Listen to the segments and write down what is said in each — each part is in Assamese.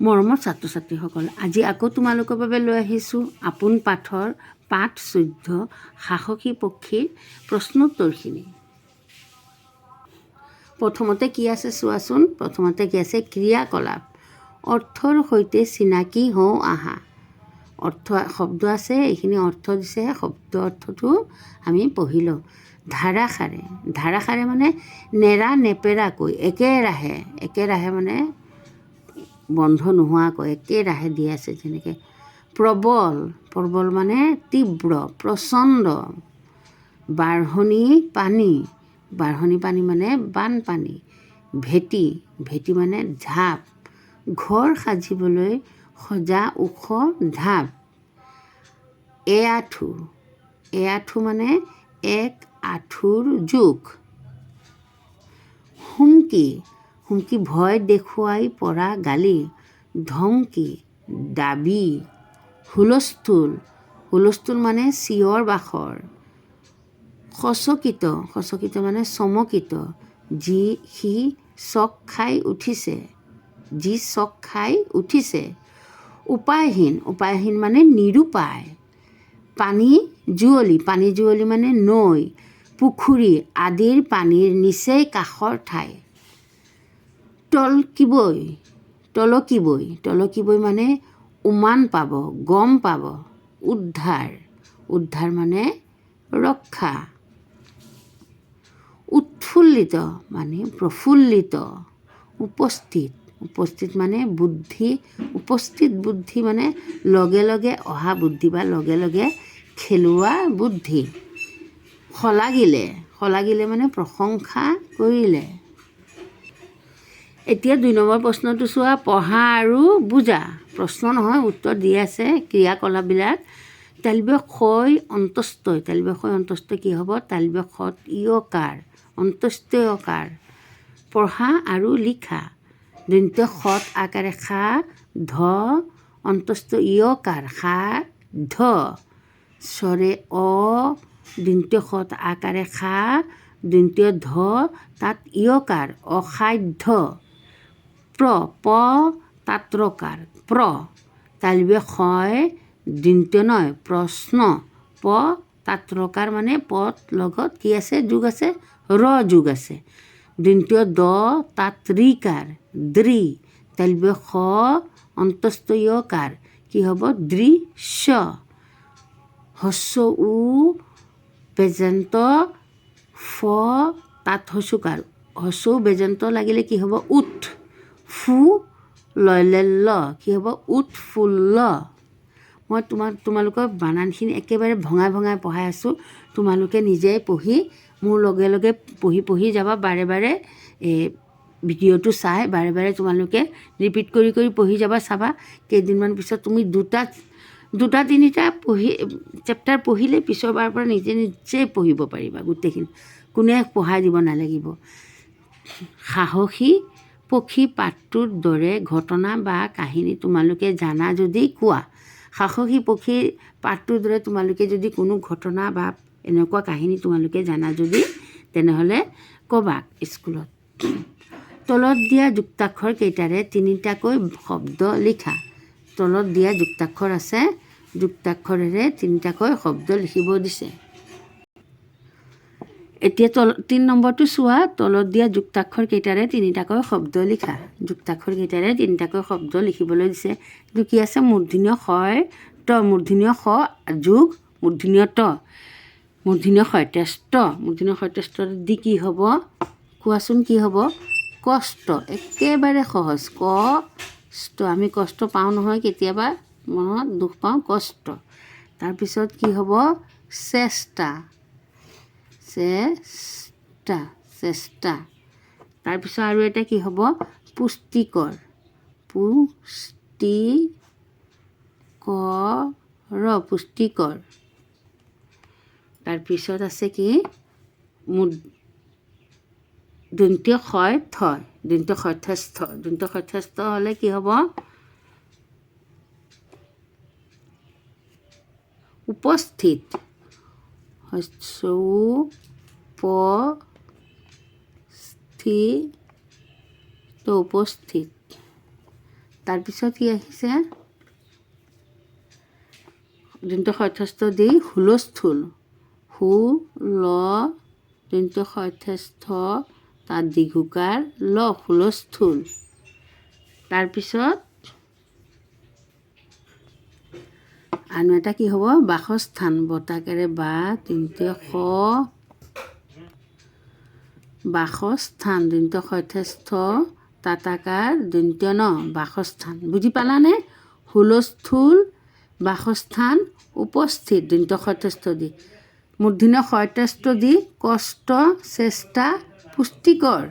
মৰমৰ ছাত্ৰ ছাত্ৰীসকল, আজি আকৌ তোমালোকৰ বাবে লৈ আহিছোঁ আপোন পাঠৰ পাঠ 14 সাহসী পক্ষীৰ প্ৰশ্নোত্তৰখিনি। প্ৰথমতে কি আছে চোৱাচোন। প্ৰথমতে কি আছে, ক্ৰিয়াকলাপ। অৰ্থৰ সৈতে চিনাকি হওঁ আহা। অৰ্থ শব্দ আছে, এইখিনি অৰ্থ দিছে, শব্দ অৰ্থটো আমি পঢ়ি লওঁ। ধাৰাসাৰে। ধাৰাসাৰে মানে নেৰা নেপেৰাকৈ একেৰাহে মানে বন্ধ নোহোৱাকৈ একেৰাহে দি আছে। যেনেকৈ প্ৰবল, প্ৰবল মানে তীব্ৰ প্ৰচণ্ড। বাঢ়নি পানী, বাঢ়নি পানী মানে বানপানী। ভেটি, ভেটি মানে ঢাপ। ঘৰ সাজিবলৈ সজা ওখ ঢাপ। এআঁঠু, এআঁঠু মানে এক আঁঠুৰ জোখ। হুমকি, হুমকি ভয় দেখুৱাই পৰা গালি। ধমকি, দাবী। হুলস্থুল, হুলস্থুল মানে চিঞৰ বাখৰ। সচকিত, সচকিত মানে চমকিত। সি চক খাই উঠিছে, যি চক খাই উঠিছে। উপায়হীন, উপায়হীন মানে নিৰুপায়। পানী জুৱলি, পানী জুৱলি মানে নৈ, পুখুৰী আদিৰ পানীৰ নিচেই কাষৰ ঠাই। টলকিবই, টলকিবই, টলকিবই মানে উমান পাব, গম পাব। উদ্ধাৰ, উদ্ধাৰ মানে ৰক্ষা। উৎফুল্লিত মানে প্ৰফুল্লিত। উপস্থিত, উপস্থিত মানে বুদ্ধি, উপস্থিত বুদ্ধি মানে লগে লগে অহা বুদ্ধি বা লগে লগে খেলোৱা বুদ্ধি। শলাগিলে, শলাগিলে মানে প্ৰশংসা কৰিলে। এতিয়া 2 নম্বৰ প্ৰশ্নটো চোৱা। পঢ়া আৰু বুজা। প্ৰশ্ন নহয়, উত্তৰ দি আছে ক্ৰিয়াকলাপবিলাক। তালব্য ক্ষয় অন্তস্থই, তালব্য ক্ষয় অন্তস্থই কি হ'ব? তালব্য খত ইয়কাৰ, অন্তস্থই অকাৰ। পঢ়া আৰু লিখা। দন্ত্য খত আকাৰে খা ধ, অন্তস্থ ইয়কাৰ সাধ। স্বৰে অ, দন্ত্য খত আকাৰে খা, দন্ত্য ধ, তাত ইয়কাৰ অসাধ্য। প তাত্ৰকাৰ প্ৰ। তালব্য ক্ষয় দন্ত্য নয় প্ৰশ্ন। প তাত্ৰকাৰ মানে পত লগত কি আছে? যোগ আছে, ৰ যোগ আছে। দন্ত্য দ তাত ৰিকাৰ দ্ৰি। তালব্য খ অন্তস্থ ইয়কাৰ কি হ'ব? দৃশ্য। হস্ৰ উ বেজান্ত ফ তাত হস্যকাৰ। হস্ৰ উ বেজান্ত লাগিলে কি হ'ব? উঠ। ফু লয়লে ল কি হ'ব? উৎফুল্ল। মই তোমালোকৰ বানানখিনি একেবাৰে ভঙাই ভঙাই পঢ়াই আছোঁ। তোমালোকে নিজেই পঢ়ি মোৰ লগে লগে পঢ়ি যাবা। বাৰে বাৰে ভিডিঅ'টো চাই বাৰে বাৰে তোমালোকে ৰিপিট কৰি কৰি পঢ়ি যাবা। চাবা কেইদিনমান পিছত তুমি দুটা তিনিটা চেপ্টাৰ পঢ়িলে পিছৰবাৰৰ পৰা নিজে নিজেই পঢ়িব পাৰিবা গোটেইখিনি। কোনে পঢ়াই দিব নালাগিব। সাহসী পক্ষী পাঠটোৰ দৰে ঘটনা বা কাহিনী তোমালোকে জানা যদি কোৱা। সাহসী পক্ষীৰ পাঠটোৰ দৰে তোমালোকে যদি কোনো ঘটনা বা এনেকুৱা কাহিনী তোমালোকে জানা যদি তেনেহ'লে ক'বা স্কুলত। তলত দিয়া যুক্তাক্ষৰ কেইটাৰে 3টাকৈ শব্দ লিখা। তলত দিয়া যুক্তাক্ষৰ আছে, যুক্তাক্ষৰেৰে 3টাকৈ শব্দ লিখিব দিছে। এতিয়া 3 নম্বৰটো চোৱা। তলত দিয়া যুক্তাক্ষৰ কেইটাৰে 3টাকৈ শব্দ লিখা। যুক্তাক্ষৰ কেইটাৰে 3টাকৈ শব্দ লিখিবলৈ দিছে। এইটো কি আছে? মূৰ্ধন্য ষয় ত, মূৰ্ধন্য স যোগ মূৰ্ধন্য ত, মূৰ্ধন্য সৈতেষ্ট। মূৰ্ধন্য সৈতেষ্ট দি কি হ'ব কোৱাচোন? কি হ'ব? কষ্ট। একেবাৰে সহজ, কষ্ট। আমি কষ্ট পাওঁ নহয় কেতিয়াবা, মনত দুখ পাওঁ, কষ্ট। তাৰপিছত কি হ'ব? চেষ্টা, চেষ্টা, চেষ্টা। তাৰপিছত আৰু এটা কি হ'ব? পুষ্টিকৰ, পুষ্টিকৰ, পুষ্টিকৰ। তাৰপিছত আছে কি? দন্ত্য ক্ষয় থ, দন্ত্য ক্ষয়স্থ। দন্ত্য ক্ষয়স্থ হ'লে কি হ'ব? উপস্থিত। হস্ৰ উ প স্থি ত উপস্থিত। তাৰপিছত কি আহিছে দন্ত্য শইঠস্থ দি হুলস্থুল, হু ল দন্ত্য শইঠস্থ তাত দীঘুকাৰ ল হুলস্থুল। তাৰপিছত আন এটা কি হ'ব বাসস্থান, বতাকেৰে বা দন্ত্য স বাসস্থান দন্ত্য শইঠস্থ তাতাকাৰ দন্ত্য ন বাসস্থান। বুজি পালানে? হুলস্থুল বাসস্থান উপস্থিত দন্ত্য শইঠস্থ দি, মূৰ্ধন্য শইঠস্থ দি কষ্ট চেষ্টা পুষ্টিকৰ।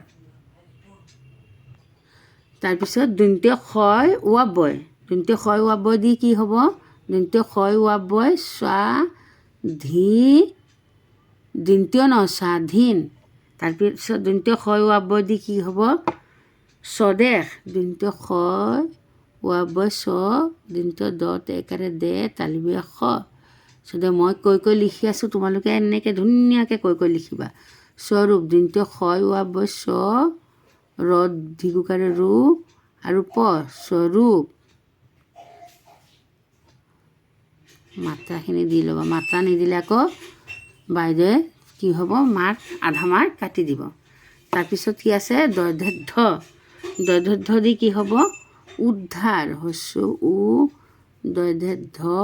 তাৰপিছত দন্ত্য ক্ষয় ৱাব্যয়, দন্ত্য ক্ষয় ৱাব্যয় দি কি হ'ব দন্ত্য ক্ষয় ৱাব্যয় স্বাধী দন্ত্য ন স্বাধীন। তাৰপিছত দন্ত্য ক্ষয় ৱাব্যয় দি কি হ'ব স্বদেশ, দন্ত্য ক্ষয় ৱাব্যয় স্ব দন্ত্য দত একাৰে দে তালিবীয়া স। সদে মই কৈ লিখি আছোঁ, তোমালোকে এনেকৈ ধুনীয়াকৈ কৈ লিখিবা। স্বৰূপ দন্ত্য ক্ষয় ৱাব্যয় স্ব ৰ দীঘুকাৰে ৰু আৰু প স্বৰূপ। মাত্ৰাখিনি দি ল'বা, মাত্ৰা নিদিলে আকৌ বাইদেৱে কি হ'ব মাৰ্ক আধা মাৰ্ক কাটি দিব। তাৰপিছত কি আছে দৈৰ্ঘ্য, দৈৰ্ঘ্য দি কি হ'ব উদ্ধাৰ, হস্য উ দৈৰ্ঘ্য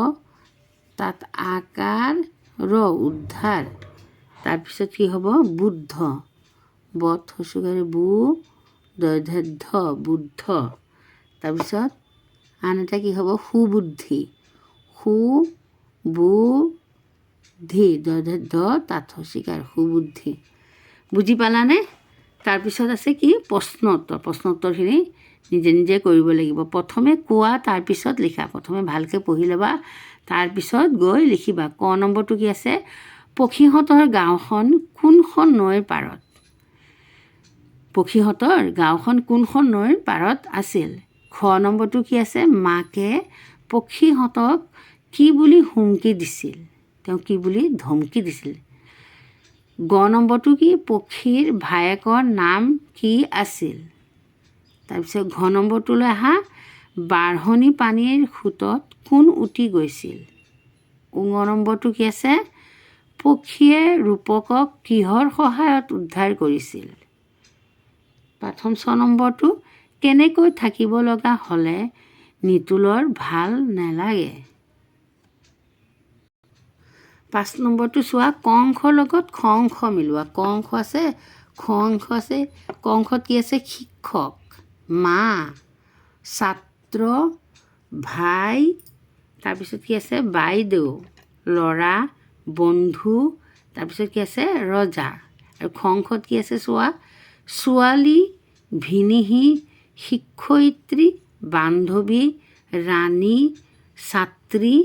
তাত আকাৰ ৰ উদ্ধাৰ। তাৰপিছত কি হ'ব বুদ্ধ, বত হস্যকাৰে বু দৈৰ্ঘ্য বুদ্ধ। তাৰপিছত আন এটা কি হ'ব সুবুদ্ধি, সু বু ধি দৈৰ্ঘ্য তাত হস্যিকাৰ সুবুদ্ধি। বুজি পালানে? তাৰপিছত আছে কি প্ৰশ্নোত্তৰ, প্ৰশ্নোত্তৰখিনি নিজে নিজে কৰিব লাগিব। প্ৰথমে কোৱা তাৰপিছত লিখা, প্ৰথমে ভালকৈ পঢ়ি ল'বা তাৰপিছত গৈ লিখিবা। ক নম্বৰটো কি আছে পক্ষীহঁতৰ গাঁওখন কোনখন নৈৰ পাৰত, পক্ষীহঁতৰ গাঁওখন কোনখন নৈৰ পাৰত আছিল। খ নম্বৰটো কি আছে মাকে পক্ষীহঁতক কি বুলি হুমকি দিছিল, তেওঁ কি বুলি ধমকি দিছিল। গ নম্বৰটো কি পক্ষীৰ ভায়েকৰ নাম কি আছিল। তাৰপিছত ঘ নম্বৰটোলৈ আহা বাঢ়নি পানীৰ সোঁতত কোন উটি গৈছিল। ঙ নম্বৰটো কি আছে পক্ষীয়ে ৰূপকক কিহৰ সহায়ত উদ্ধাৰ কৰিছিল। প্ৰথম 6 নম্বৰটো কেনেকৈ থাকিব লগা হ'লে নিতুলৰ ভাল নেলাগে। 5 নম্বৰটো চোৱা ক অংশৰ লগত খ অংশ মিলোৱা। ক অংশ আছে খ অংশ আছে। ক অংশত কি আছে শিক্ষক, মা, ছাত্ৰ, ভাই, তাৰপিছত কি আছে বাইদেউ, ল'ৰা, বন্ধু, তাৰপিছত কি আছে ৰজা। আৰু খ অংশত কি আছে চোৱা ছোৱালী, ভিনীহী, শিক্ষয়িত্ৰী, বান্ধৱী, ৰাণী, ছাত্ৰী,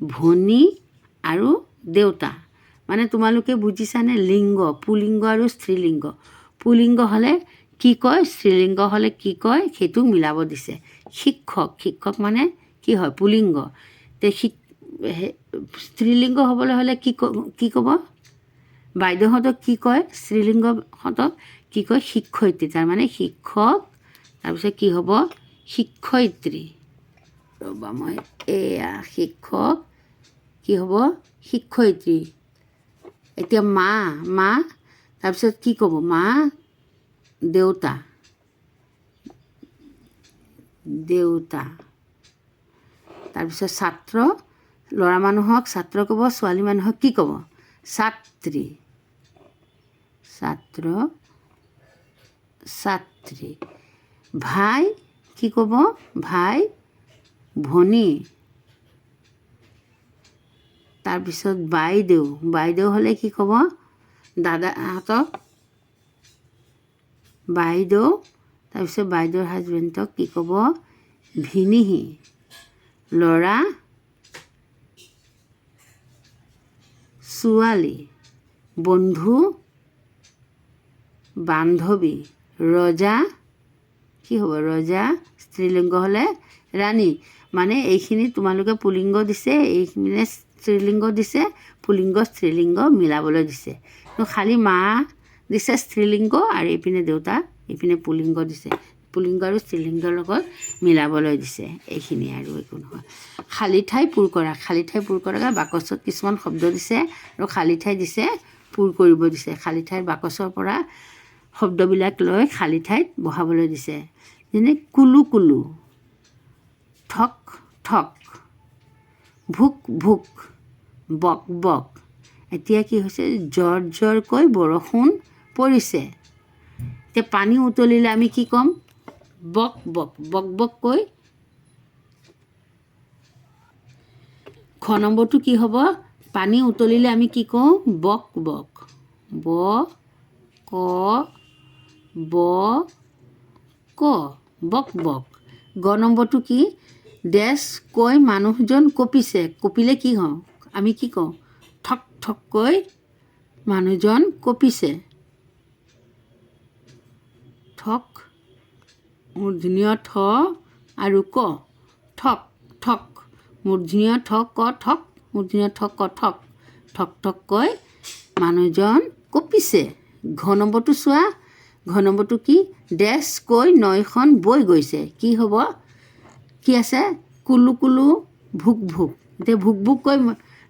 ভনী আৰু দেউতা। মানে তোমালোকে বুজিছানে লিংগ পুলিংগ আৰু স্ত্ৰীলিংগ। পুলিংগ হ'লে কি কয় স্ত্ৰীলিংগ হ'লে কি কয় সেইটো মিলাব দিছে। শিক্ষক, শিক্ষক মানে কি হয় পুলিংগ। তে স্ত্ৰীলিংগ হ'বলৈ হ'লে কি ক'ব বাইদেউহঁতক কি কয় স্ত্ৰীলিংগহঁতক কি কয় শিক্ষয়িত্ৰী, তাৰমানে শিক্ষক। তাৰপিছত কি হ'ব শিক্ষয়িত্ৰী, ৰ'বা মই এয়া শিক্ষক কি হ'ব শিক্ষয়িত্ৰী। এতিয়া মা, মা তাৰপিছত কি ক'ব মা, দেউতা, দেউতা। তাৰপিছত ছাত্ৰ, ল'ৰা মানুহক ছাত্ৰ ক'ব, ছোৱালী মানুহক কি ক'ব ছাত্ৰী, ছাত্ৰ, ছাত্ৰী। ভাই কি ক'ব ভাই, ভনী। তাৰপিছত বাইদেউ, বাইদেউ হ'লে কি ক'ব দাদাহঁতক বাইদেউ। তাৰপিছত বাইদেউৰ হাজবেণ্ডক কি ক'ব ভিনীহী। ল'ৰা, ছোৱালী, বন্ধু, বান্ধৱী। ৰজা কি হ'ব ৰজা, স্ত্ৰীলিংগ হ'লে ৰাণী। মানে এইখিনি তোমালোকে পুলিংগ দিছে, এইখিনি স্ত্ৰীলিংগ দিছে, পুলিংগ স্ত্ৰীলিংগ মিলাবলৈ দিছে। খালী মা দিছে স্ত্ৰীলিংগ আৰু এইপিনে দেউতা এইপিনে পুলিংগ দিছে। পুলিংগ আৰু স্ত্ৰীলিংগৰ লগত মিলাবলৈ দিছে। এইখিনি আৰু একো নহয়। খালী ঠাই পূৰ কৰা, খালী ঠাই পূৰ কৰা বাকচত কিছুমান শব্দ দিছে আৰু খালী ঠাই দিছে পূৰ কৰিব দিছে। খালী ঠাইৰ বাকচৰ পৰা শব্দবিলাক লৈ খালী ঠাইত বহাবলৈ দিছে। যেনে কুলু কুলু, ঠক ঠক, ভোক ভোক, বক বক। এতিয়া কি হৈছে, জৰ জৰকৈ বৰষুণ পৰিছে। এতিয়া পানী উতলিলে আমি কি ক'ম? বক বক, বক বককৈ। খ নম্বৰটো কি হ'ব? পানী উতলিলে আমি কি কওঁ? বক বক, ব ক ব ক, বক বক। গ নম্বৰটো কি? ডেছ কৈ মানুহজন কঁপিছে। কঁপিলে কি হওঁ? আমি কি কওঁ? ঠক ঠককৈ মানুহজন কঁপিছে। ঠক, মূৰ্ধন্য ঠ আৰু ক, ঠক ঠক, মূৰ্ধন্য ঠ ক ঠক, মূৰ্ধন্য ঠ ক ঠক, ঠক ঠককৈ মানুহজন কঁপিছে। ঘ নম্বৰটো চোৱা। ঘ নম্বৰটো কি? ডেছ কৈ নৈখন বৈ গৈছে। কি হ'ব? কি আছে? কুলু কুলু, ভোক ভোক। এতিয়া ভোক ভোককৈ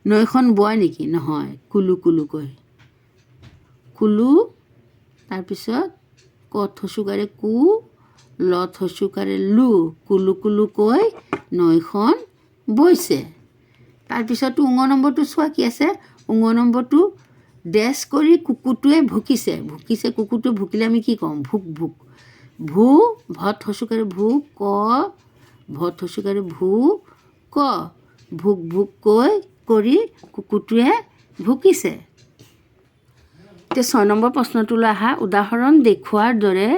নৈখন বয় নেকি? নহয়, কুলু কুলুকৈ। কুলু, তাৰপিছত ক থচুকাৰে কু, ল থচুকাৰে লু, কুলু কুলুকৈ নৈখন বৈছে। তাৰপিছত উঙ নম্বৰটো চোৱা কি আছে? উঙ নম্বৰটো ডেছ কৰি কুকুৰটোৱে ভুকিছে। ভুকিছে, কুকুৰটোৱে ভুকিলে আমি কি কওঁ? ভোক ভোক। ভু, ভ থচুকাৰে ভু, ক, ভ থচুকাৰে ভু, ক, ভোক ভোককৈ কৰি কুকুৰটোৱে ভুকিছে। এতিয়া 6 নম্বৰ প্ৰশ্নটোলৈ আহা। উদাহৰণ দেখুওৱাৰ দৰে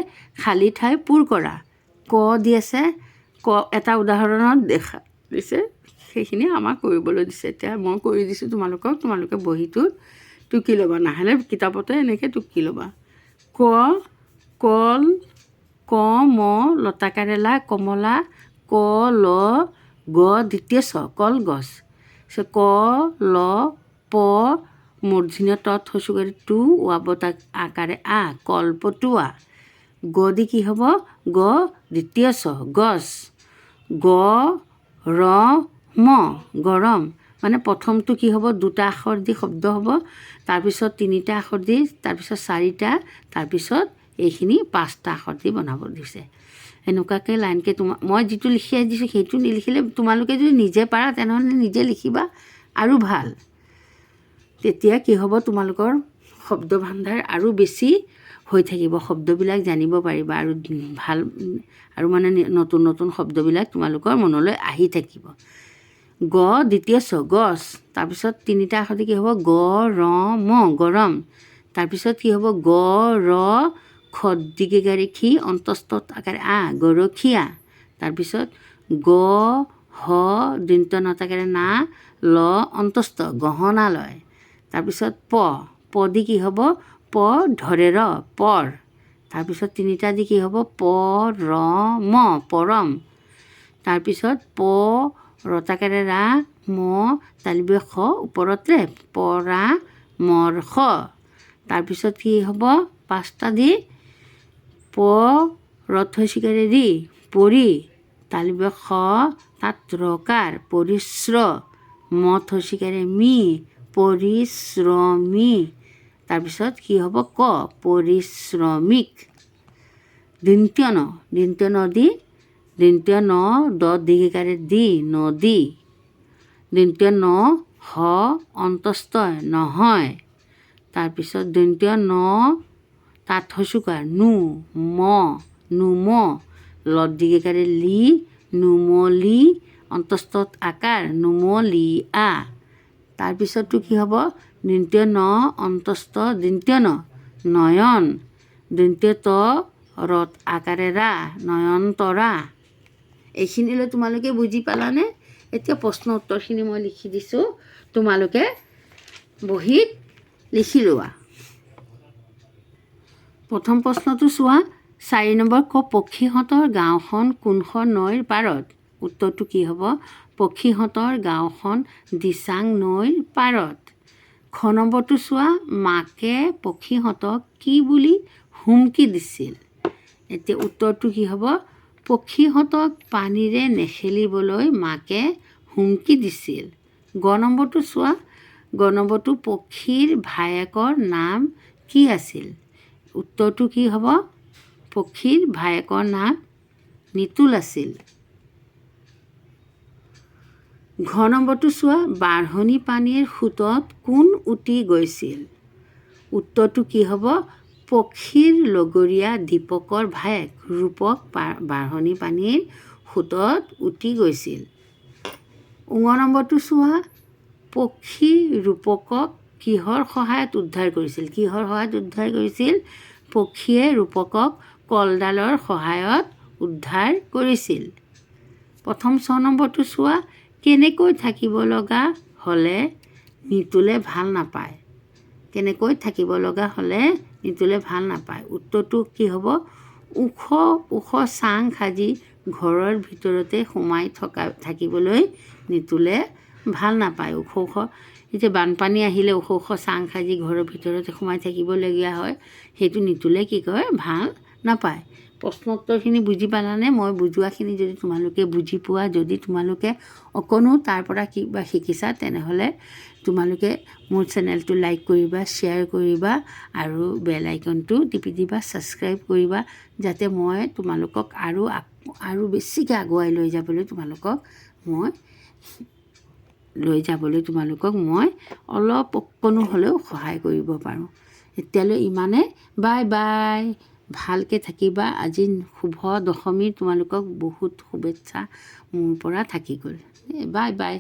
খালী ঠাই পূৰ কৰা। ক দি আছে, ক এটা উদাহৰণত দেখা দিছে, সেইখিনি আমাক কৰিবলৈ দিছে। এতিয়া মই কৰি দিছোঁ তোমালোকক, তোমালোকে বহীটোত টুকি ল'বা, নহ'লে কিতাপতে এনেকৈ টুকি ল'বা। ক, কল, ক ম লতাকাৰে লা, কমলা, ক ল গ দ্বিতীয় ছ, কলগছ। ক ল প মূৰ্ধন্য ত থচুকাৰে টু, ৱাবতা আকাৰে আ, কলপটুৱা। গ দি কি হ'ব? গ দ্বিতীয় ছ, গছ। গ ৰ ম, গৰম। মানে প্ৰথমটো কি হ'ব? দুটা আখৰ দি শব্দ হ'ব, তাৰপিছত তিনিটা আখৰ দি, তাৰপিছত চাৰিটা, তাৰপিছত এইখিনি 5টা আখৰ দি বনাব দিছে। এনেকুৱাকৈ লাইনকৈ মই যিটো লিখি দিছোঁ সেইটো নিলিখিলে, তোমালোকে যদি নিজে পাৰা তেনেহ'লে নিজে লিখিবা আৰু ভাল। তেতিয়া কি হ'ব? তোমালোকৰ শব্দ ভাণ্ডাৰ আৰু বেছি হৈ থাকিব, শব্দবিলাক জানিব পাৰিবা আৰু ভাল, আৰু মানে নতুন নতুন শব্দবিলাক তোমালোকৰ মনলৈ আহি থাকিব। গ দ্বিতীয় ছ, গছ। তাৰপিছত তিনিটা আখৰ দি কি হ'ব? গ ৰ ম, গৰম। তাৰপিছত কি হ'ব? গ ৰ খ দীৰ্ঘিকাৰে খি, অন্তস্থ আকাৰে আ, গৰখীয়া। তাৰপিছত গ হ দন্ত্য নতাকাৰে না, ল অন্তস্থ, গহনালয়। তাৰপিছত প দি কি হ'ব? প ধৰে ৰ, পৰ। তাৰপিছত তিনিটা দি কি হ'ব? প ৰ ম, পৰম। তাৰপিছত প ৰতাকাৰে ৰা, ম তালিবীয় খ ওপৰত ৰে, পৰা মৰ খ। তাৰপিছত কি হ'ব? 5টা দি প ৰথচিকাৰে ৰি, পৰি, তালিবীয় খ তাত ৰকাৰ, পৰিশ্ৰ, ম থচিকাৰে মি, পৰিশ্ৰমী। তাৰপিছত কি হ'ব? ক পৰিশ্ৰমিক। দন্ত্য ন দি, দন্ত্য ন দ দীৰ্ঘিকাৰে দি, নদী। দন্ত্য ন হ অন্তস্থ নহয়। তাৰপিছত দন্ত্য ন তাত হচুকাৰ নু, ম, নুম, ল দীৰ্ঘিকাৰে লি, নুমলি, অন্তস্থত আকাৰ নুমলীয়া। তাৰপিছতটো কি হ'ব? দন্ত্য ন অন্তস্থ দন্ত্য ন, নয়ন। দন্ত্য ত ৰত আকাৰে ৰা, নয়নতৰা। এইখিনিলৈ তোমালোকে বুজি পালানে? এতিয়া প্ৰশ্ন উত্তৰখিনি মই লিখি দিছোঁ, তোমালোকে বহীত লিখি লোৱা। প্ৰথম প্ৰশ্নটো চোৱা। 4 নম্বৰ ক পক্ষীহঁতৰ গাঁওখন কোনখন নৈৰ পাৰত? উত্তৰটো কি হ'ব? পক্ষীহঁতৰ গাঁওখন দিচাং নৈৰ পাৰত। খ নম্বৰটো চোৱা। মাকে পক্ষীহঁতক কি বুলি হুমকি দিছিল? এতিয়া উত্তৰটো কি হ'ব? পক্ষীহঁতক পানীৰে নেখেলিবলৈ মাকে হুমকি দিছিল। গ নম্বৰটো চোৱা, গ নম্বৰটো পক্ষীৰ ভায়েকৰ নাম কি আছিল? উত্তৰটো কি হ'ব? পক্ষীৰ ভায়েকৰ নাম নিতুল আছিল। ঘ নম্বৰটো চোৱা, বাঢ়নী পানীৰ সোঁতত কোন উটি গৈছিল? উত্তৰটো কি হ'ব? পক্ষীৰ লগৰীয়া দীপকৰ ভায়েক ৰূপক বাঢ়নী পানীৰ সোঁতত উটি গৈছিল। ঙ নম্বৰটো চোৱা, পক্ষী ৰূপকক কিহৰ সহায়ত উদ্ধাৰ কৰিছিল? কিহৰ সহায়ত উদ্ধাৰ কৰিছিল? পক্ষীয়ে ৰূপকক কলডালৰ সহায়ত উদ্ধাৰ কৰিছিল। প্ৰথম 6 নম্বৰটো চোৱা, কেনেকৈ থাকিব লগা হ'লে নিতুলে ভাল নাপায়? কেনেকৈ থাকিব লগা হ'লে নিতুলে ভাল নাপায়? উত্তৰটো কি হ'ব? ওখ ওখ চাং সাজি ঘৰৰ ভিতৰতে সোমাই থাকিবলৈ নিতুলে ভাল নাপায়। ওখ ওখ এতিয়া বানপানী আহিলে ওখ ওখ চাং সাজি ঘৰৰ ভিতৰতে সোমাই থাকিবলগীয়া হয়, সেইটো নিতুলে কি কৰে? ভাল নাপায়। প্ৰশ্ন উত্তৰখিনি বুজি পালানে? মই বুজোৱাখিনি যদি তোমালোকে বুজি পোৱা, যদি তোমালোকে অকণো তাৰ পৰা কিবা শিকিছা, তেনেহ'লে তোমালোকে মোৰ চেনেলটো লাইক কৰিবা, শ্বেয়াৰ কৰিবা আৰু বেল আইকনটো টিপি দিবা, ছাবস্ক্ৰাইব কৰিবা, যাতে মই তোমালোকক আৰু বেছিকৈ আগুৱাই লৈ যাবলৈ তোমালোকক মই অলপ অকণো হ'লেও সহায় কৰিব পাৰোঁ। এতিয়ালৈ ইমানে। Bye bye. ভালকৈ থাকিবা। আজি শুভ দশমীৰ তোমালোকক বহুত শুভেচ্ছা মোৰ পৰা থাকি গ'ল। Bye bye.